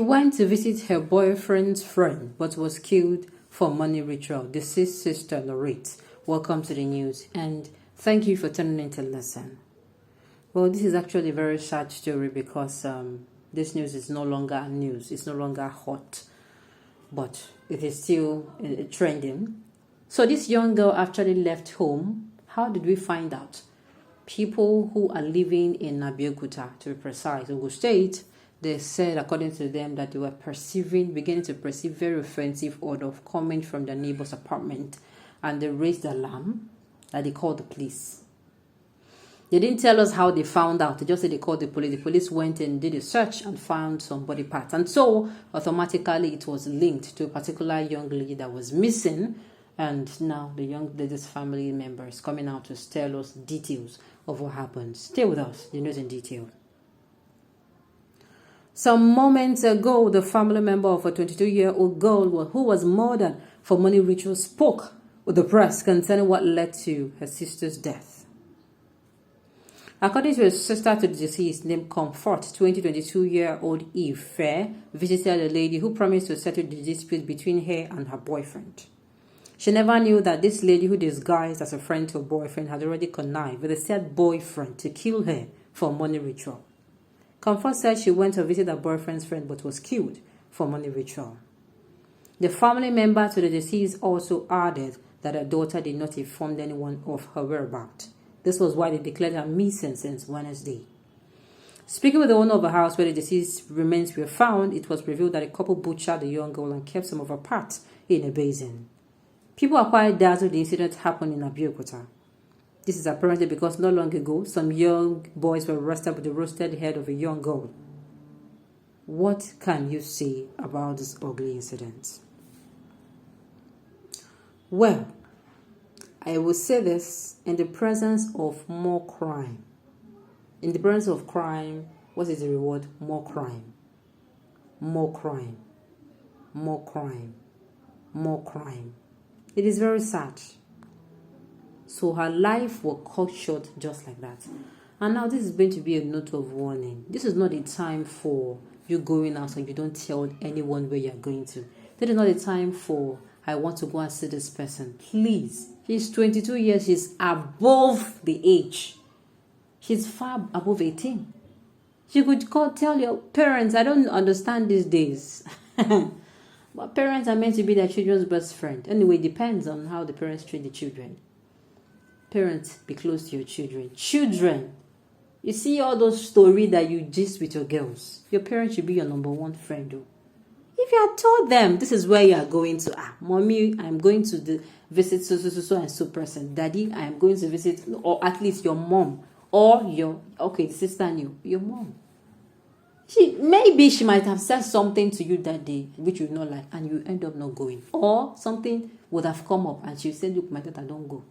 went to visit her boyfriend's friend but was killed for money ritual. Deceased sister narrates. Welcome to the news and thank you for tuning in to listen. Well, this is actually a very sad story because this news is no longer news. It's no longer hot, but it is still trending. So this young girl actually left home. How did we find out? People who are living in Abeokuta, to be precise, Ogun State, they said, according to them, that they were beginning to perceive very offensive odor of coming from their neighbor's apartment, and they raised the alarm that they called the police. They didn't tell us how they found out. They just said they called the police. The police went and did a search and found some body parts, and so automatically it was linked to a particular young lady that was missing. And now the young lady's family member is coming out to tell us details of what happened. Stay with us, the news in detail. Some moments ago, the family member of a 22-year-old girl who was murdered for money ritual spoke with the press concerning what led to her sister's death. According to his sister to the deceased named Comfort, 22-year-old Eve Fair visited a lady who promised to settle the dispute between her and her boyfriend. She never knew that this lady, who disguised as a friend to her boyfriend, had already connived with the said boyfriend to kill her for money ritual. Comfort said she went to visit her boyfriend's friend but was killed for money ritual. The family member to the deceased also added that her daughter did not inform anyone of her whereabouts. This was why they declared her missing since Wednesday. Speaking with the owner of a house where the deceased remains were found, it was revealed that a couple butchered the young girl and kept some of her parts in a basin. People are quite dazzled the incident happened in Abeokuta. This is apparently because not long ago, some young boys were arrested with the roasted head of a young girl. What can you say about this ugly incident? Well, I will say this in the presence of more crime. In the presence of crime, what is the reward? More crime. More crime. More crime. More crime. It is very sad. So her life was cut short just like that. And now this is going to be a note of warning. This is not the time for you going out and you don't tell anyone where you're going to. This is not the time for, I want to go and see this person. Please. She's 22 years. She's above the age. She's far above 18. She could tell your parents, I don't understand these days. But parents are meant to be their children's best friend. Anyway, it depends on how the parents treat the children. Parents, be close to your children. Children, you see all those stories that you gist with your girls. Your parents should be your number one friend. Though. If you had told them, this is where you are going to. Mommy, I'm going to visit so and so person. Daddy, I am going to visit, or at least your mom. Or the sister knew, your mom. Maybe she might have said something to you that day which you not like, and you end up not going. Or something would have come up and she said, look, my daughter, don't go.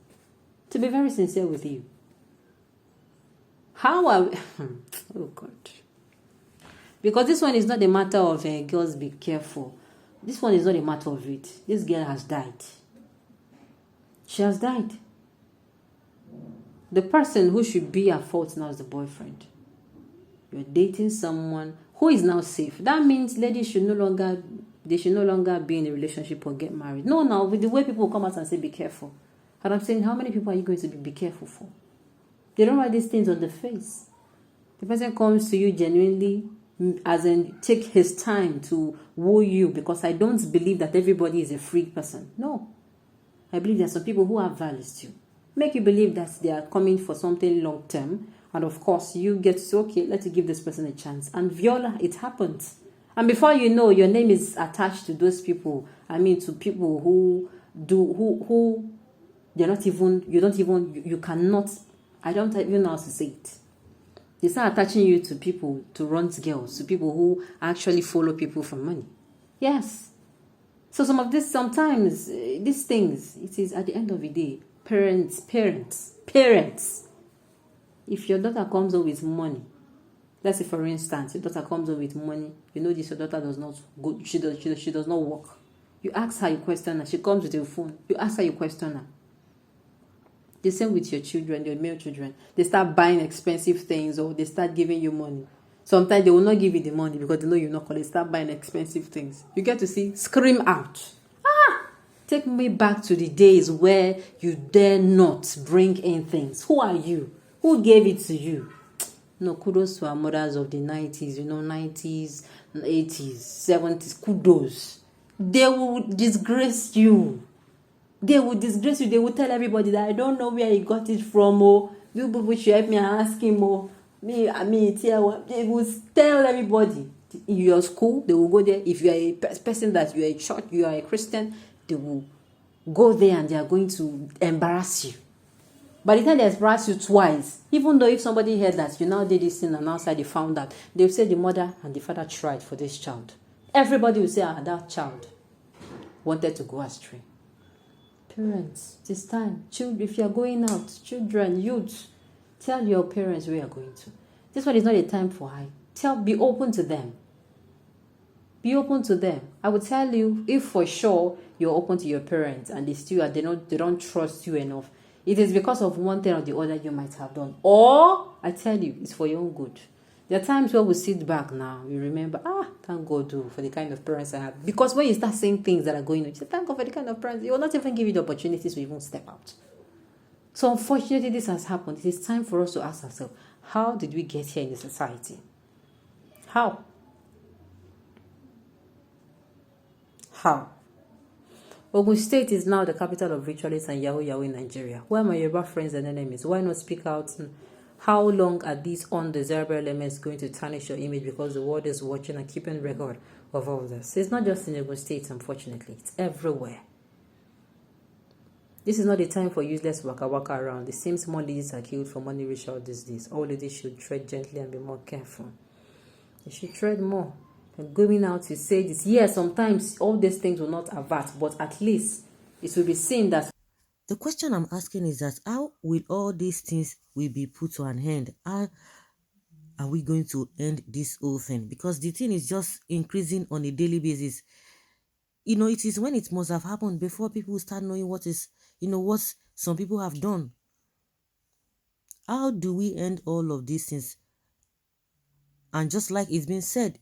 To be very sincere with you. How are we? Oh God. Because this one is not a matter of girls be careful. This one is not a matter of it. This girl has died. She has died. The person who should be at fault now is the boyfriend. You're dating someone who is now safe. That means ladies should no longer be in a relationship or get married. No, with the way people come out and say be careful. And I'm saying, how many people are you going to be careful for? They don't write these things on the face. The person comes to you genuinely, as in take his time to woo you, because I don't believe that everybody is a freak person. No. I believe there are some people who have values too. Make you believe that they are coming for something long term. And of course, you get to say, okay, let's give this person a chance. And Viola, it happens. And before you know, your name is attached to those people. I mean, to people who they're not even, you cannot, I don't even know how to say it. They start attaching you to people, to runt girls, to people who actually follow people for money. Yes. So sometimes these things, it is at the end of the day, parents. If your daughter comes up with money, let's say for instance, your daughter comes up with money, you know this, your daughter does not go, she does not work. You ask her, you question her. She comes with your phone. You ask her, you question her. The same with your children, your male children. They start buying expensive things or they start giving you money. Sometimes they will not give you the money because they know you're not going to start buying expensive things. You get to see, scream out. Take me back to the days where you dare not bring in things. Who are you? Who gave it to you? No, kudos to our mothers of the 90s, 90s, 80s, 70s. Kudos. They will disgrace you. They will disgrace you. They will tell everybody that I don't know where he got it from. Oh, you people should help me and ask him. Oh, they will tell everybody. In your school, they will go there. If you are a person that you are a church, you are a Christian, they will go there and they are going to embarrass you. By the time they embarrass you twice, even though if somebody heard that you now did this thing and outside they found out, they will say the mother and the father tried for this child. Everybody will say, that child wanted to go astray. Parents, it is time. Children, if you are going out, children, youth, tell your parents where you are going to. This one is not a time for hide. Be open to them. Be open to them. I would tell you, if for sure you're open to your parents and they don't trust you enough, it is because of one thing or the other you might have done. Or, I tell you, it's for your own good. There are times where we sit back now, we remember, thank God for the kind of parents I had. Because when you start saying things that are going on, you say, thank God for the kind of parents, you will not even give you the opportunities to even step out. So unfortunately, this has happened. It is time for us to ask ourselves, how did we get here in the society? How? Ogun State is now the capital of ritualists and Yahoo in Nigeria. Why are my Yoruba friends and enemies? Why not speak out? How long are these undesirable elements going to tarnish your image because the world is watching and keeping record of all this? It's not just in Ogun State, unfortunately. It's everywhere. This is not the time for useless waka around. It seems more ladies are killed for money ritual these days. All ladies should tread gently and be more careful. They should tread more. And going out to say this, yes, sometimes all these things will not avert, but at least it will be seen that. The question I'm asking is that how will all these things will be put to an end? How are we going to end this whole thing? Because the thing is just increasing on a daily basis. It is when it must have happened before people start knowing what some people have done. How do we end all of these things? And just like it's been said,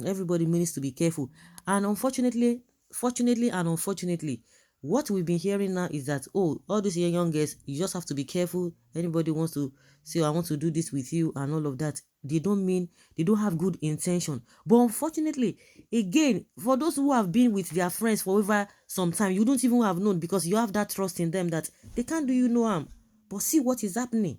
everybody needs to be careful. And fortunately and unfortunately, what we've been hearing now is that, all these young girls, you just have to be careful. Anybody wants to say, I want to do this with you and all of that, they don't have good intention. But unfortunately, again, for those who have been with their friends for over some time, you don't even have known because you have that trust in them that they can't do you no harm. But see what is happening.